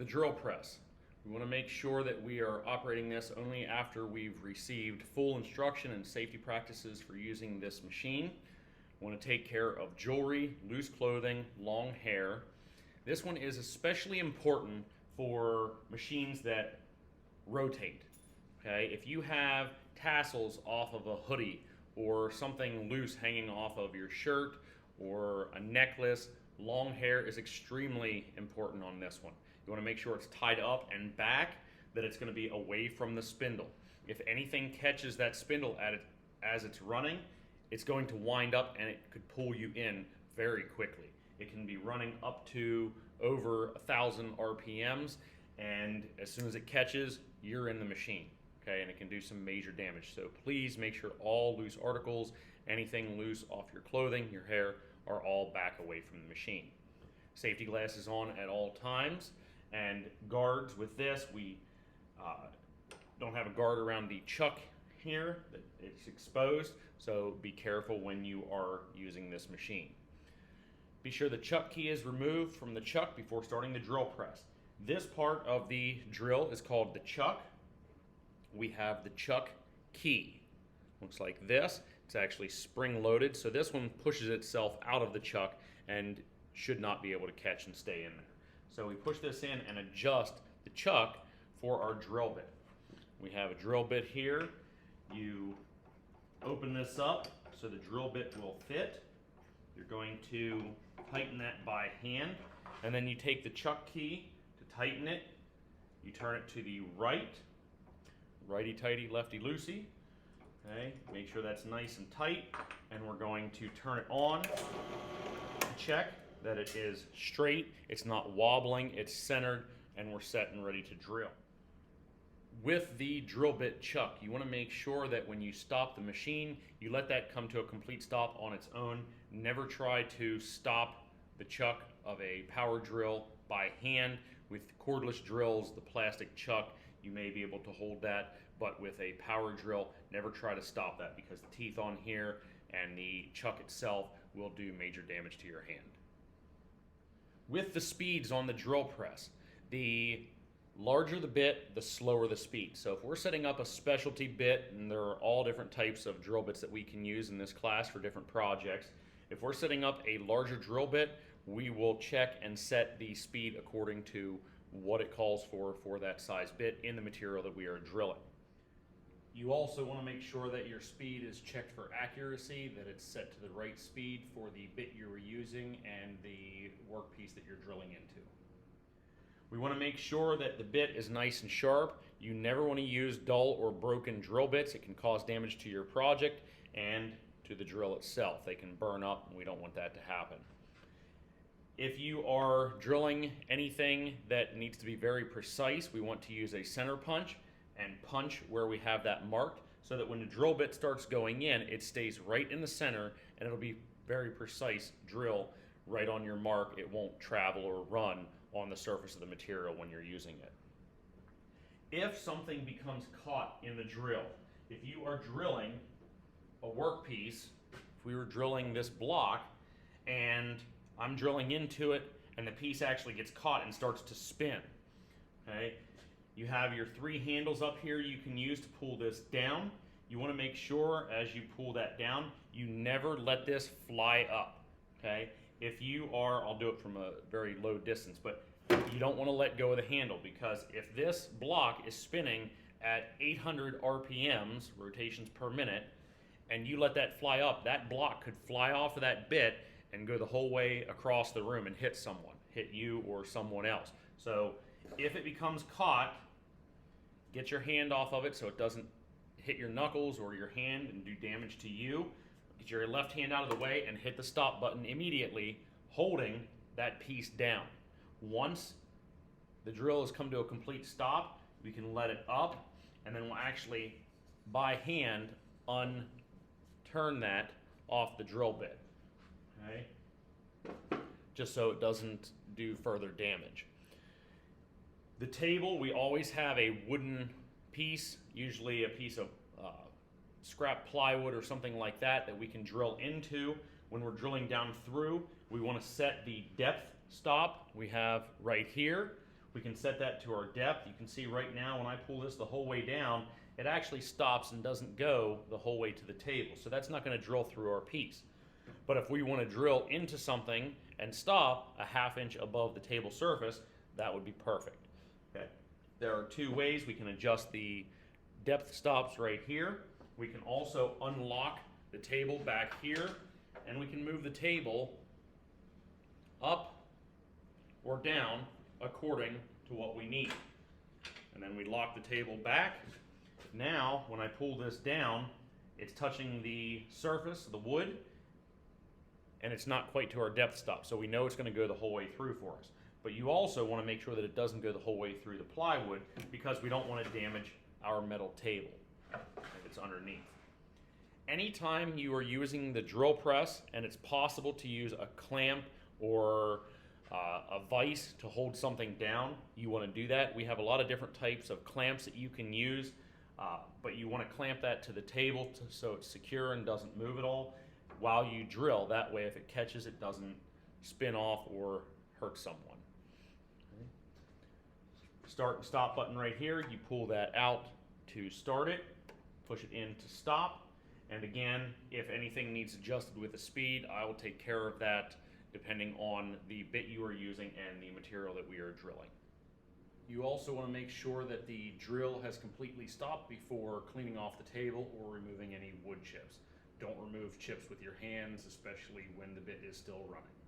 The drill press. We want to make sure that we are operating this only after we've received full instruction and safety practices for using this machine. We want to take care of jewelry, loose clothing, long hair. This one is especially important for machines that rotate. Okay, if you have tassels off of a hoodie or something loose hanging off of your shirt or a necklace, long hair is extremely important on this one. You want to make sure it's tied up and back, that it's going to be away from the spindle. If anything catches that spindle as it's running, it's going to wind up and it could pull you in very quickly. It can be running up to over 1,000 RPMs, and as soon as it catches, you're in the machine. Okay, and it can do some major damage. So please make sure all loose articles, anything loose off your clothing, your hair, are all back away from the machine. Safety glasses on at all times, and guards with this. We don't have a guard around the chuck here, that it's exposed, so be careful when you are using this machine. Be sure the chuck key is removed from the chuck before starting the drill press. This part of the drill is called the chuck. We have the chuck key. Looks like this. It's actually spring loaded, so this one pushes itself out of the chuck and should not be able to catch and stay in there. So we push this in and adjust the chuck for our drill bit. We have a drill bit here. You open this up so the drill bit will fit. You're going to tighten that by hand, and then you take the chuck key to tighten it. You turn it to the right, righty-tighty, lefty-loosey. Okay, make sure that's nice and tight, and we're going to turn it on to check that it is straight, it's not wobbling, it's centered, and we're set and ready to drill. With the drill bit chuck, you want to make sure that when you stop the machine, you let that come to a complete stop on its own. Never try to stop the chuck of a power drill by hand. With cordless drills, the plastic chuck, you may be able to hold that, but with a power drill, never try to stop that, because the teeth on here and the chuck itself will do major damage to your hand. With the speeds on the drill press, the larger the bit, the slower the speed. So if we're setting up a specialty bit, and there are all different types of drill bits that we can use in this class for different projects, if we're setting up a larger drill bit, we will check and set the speed according to what it calls for that size bit in the material that we are drilling. You also want to make sure that your speed is checked for accuracy, that it's set to the right speed for the bit you're using and the workpiece that you're drilling into. We want to make sure that the bit is nice and sharp. You never want to use dull or broken drill bits. It can cause damage to your project and to the drill itself. They can burn up, and we don't want that to happen. If you are drilling anything that needs to be very precise, we want to use a center punch and punch where we have that marked, so that when the drill bit starts going in, it stays right in the center, and it'll be very precise drill right on your mark. It won't travel or run on the surface of the material when you're using it. If something becomes caught in the drill, if you are drilling a workpiece, if we were drilling this block and I'm drilling into it and the piece actually gets caught and starts to spin, okay? You have your 3 handles up here you can use to pull this down. You want to make sure as you pull that down, you never let this fly up, okay? If you are, I'll do it from a very low distance, but you don't want to let go of the handle, because if this block is spinning at 800 RPMs, rotations per minute, and you let that fly up, that block could fly off of that bit and go the whole way across the room and hit someone, hit you or someone else. So if it becomes caught, get your hand off of it so it doesn't hit your knuckles or your hand and do damage to you. Get your left hand out of the way and hit the stop button immediately, holding that piece down. Once the drill has come to a complete stop, we can let it up, and then we'll actually, by hand, unturn that off the drill bit, okay? Just so it doesn't do further damage. The table, we always have a wooden piece, usually a piece of scrap plywood or something like that, that we can drill into. When we're drilling down through, we want to set the depth stop we have right here. We can set that to our depth. You can see right now when I pull this the whole way down, it actually stops and doesn't go the whole way to the table. So that's not going to drill through our piece. But if we want to drill into something and stop a ½ inch above the table surface, that would be perfect. Okay. There are two ways we can adjust the depth stops right here. We can also unlock the table back here, and we can move the table up or down according to what we need. And then we lock the table back. Now, when I pull this down, it's touching the surface, the wood, and it's not quite to our depth stop, so we know it's going to go the whole way through for us. But you also want to make sure that it doesn't go the whole way through the plywood, because we don't want to damage our metal table if it's underneath. Anytime you are using the drill press and it's possible to use a clamp or a vise to hold something down, you want to do that. We have a lot of different types of clamps that you can use, but you want to clamp that to the table so it's secure and doesn't move at all while you drill. That way if it catches, it doesn't spin off or hurt someone. Okay. Start and stop button right here. You pull that out to start it, push it in to stop, and again, if anything needs adjusted with the speed, I will take care of that depending on the bit you are using and the material that we are drilling. You also want to make sure that the drill has completely stopped before cleaning off the table or removing any wood chips. Don't remove chips with your hands, especially when the bit is still running.